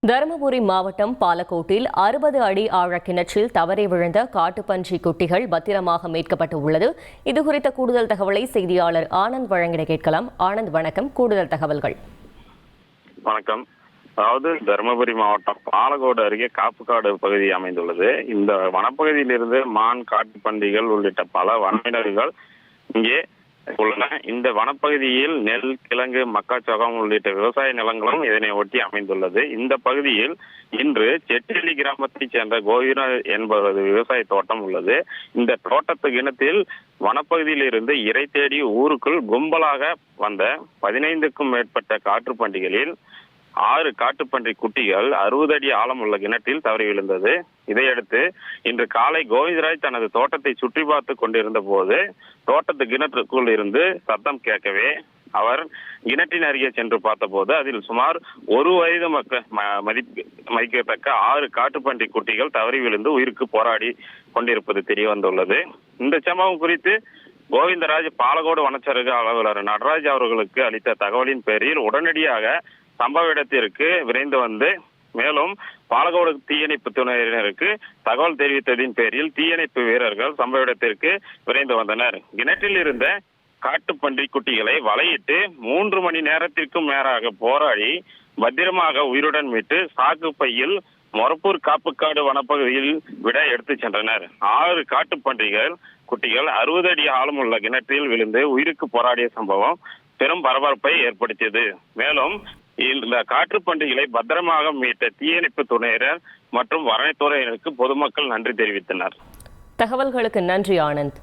தருமபுரி மாவட்டம் பாலக்கோட்டில் 60 அடி ஆழ கிணற்றில் தவறி விழுந்த காட்டுப்பன்றி குட்டிகள் பத்திரமாக மீட்கப்பட்டு உள்ளது. இதுகுறித்த கூடுதல் தகவலை செய்தியாளர் ஆனந்த் வழங்கிட கேட்கலாம். ஆனந்த், வணக்கம். கூடுதல் தகவல்கள். வணக்கம். அதாவது தருமபுரி மாவட்டம் பாலக்கோடு அருகே காப்புக்காடு பகுதி அமைந்துள்ளது. இந்த வனப்பகுதியிலிருந்து மான், காட்டுப்பன்றிகள் உள்ளிட்ட பல வனவிலங்குகள் இங்கே உள்ளன. இந்த வனப்பகுதியில் நெல், கிழங்கு, மக்காச்சோளம் உள்ளிட்ட விவசாய நிலங்களும் இதனை ஒட்டி அமைந்துள்ளது. இந்த பகுதியில் இன்று செட்டிலி கிராமத்தைச் சேர்ந்த கோவிந்தராஜ் என்பவரது விவசாய தோட்டம் உள்ளது. இந்த தோட்டத்து கிணத்தில் வனப்பகுதியில் இருந்து இறை தேடி ஊருக்குள் கும்பலாக வந்த 15க்கும் மேற்பட்ட காட்டுப்பன்றிகளில் 6 காட்டுப்பன்றி குட்டிகள் 60 அடி ஆழம் உள்ள கிணற்றில் தவறி விழுந்தது. இதையடுத்து இன்று காலை கோவிந்தராஜ் தனது தோட்டத்தை சுற்றி பார்த்து கொண்டிருந்த போது தோட்டத்து கிணற்றுக்குள் இருந்து சத்தம் கேட்கவே அவர் கிணற்றின் அருகே சென்று பார்த்தபோது அதில் சுமார் 1 வயது மதிக்கத்தக்க 6 காட்டுப்பன்றி குட்டிகள் தவறி விழுந்து உயிருக்கு போராடி கொண்டிருப்பது தெரிய வந்துள்ளது. இந்த சம்பவம் குறித்து கோவிந்தராஜ் பாலக்கோடு வனச்சரக அலுவலர் நடராஜ் அவர்களுக்கு அளித்த தகவலின் பேரில் உடனடியாக சம்பவ இடத்திற்கு விரைந்து வந்து மேலும் பாலக்கோடு தீயணைப்பு துறையினருக்கு தகவல் தெரிவித்ததின் பேரில் தீயணைப்பு வீரர்கள் சம்பவ இடத்திற்கு விரைந்து வந்தனர். கிணற்றில் இருந்த காட்டுப்பன்றி குட்டிகளை வலையிட்டு 3 மணி நேரத்திற்கும் மேலாக போராடி பத்திரமாக உயிருடன் மீட்டு சாக்கு பையில் மொரப்பூர் காப்புக்காடு வனப்பகுதியில் விட எடுத்து சென்றனர். 6 காட்டுப்பன்றிகள் குட்டிகள் 60 அடி ஆழம் உள்ள கிணற்றில் விழுந்து உயிருக்கு போராடிய சம்பவம் பெரும் பரபரப்பை ஏற்படுத்தியது. மேலும் இந்த காட்டுப்பன்றிகளை பத்திரமாக மீட்ட தீயணைப்பு துறையினர் மற்றும் வனத்துறையினருக்கு பொதுமக்கள் நன்றி தெரிவித்தனர். தகவல்களுக்கு நன்றி ஆனந்த்.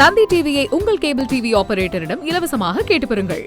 தந்தி டிவியை உங்கள் கேபிள் டிவி ஆபரேட்டரிடம் இலவசமாக கேட்டு பெறுங்கள்.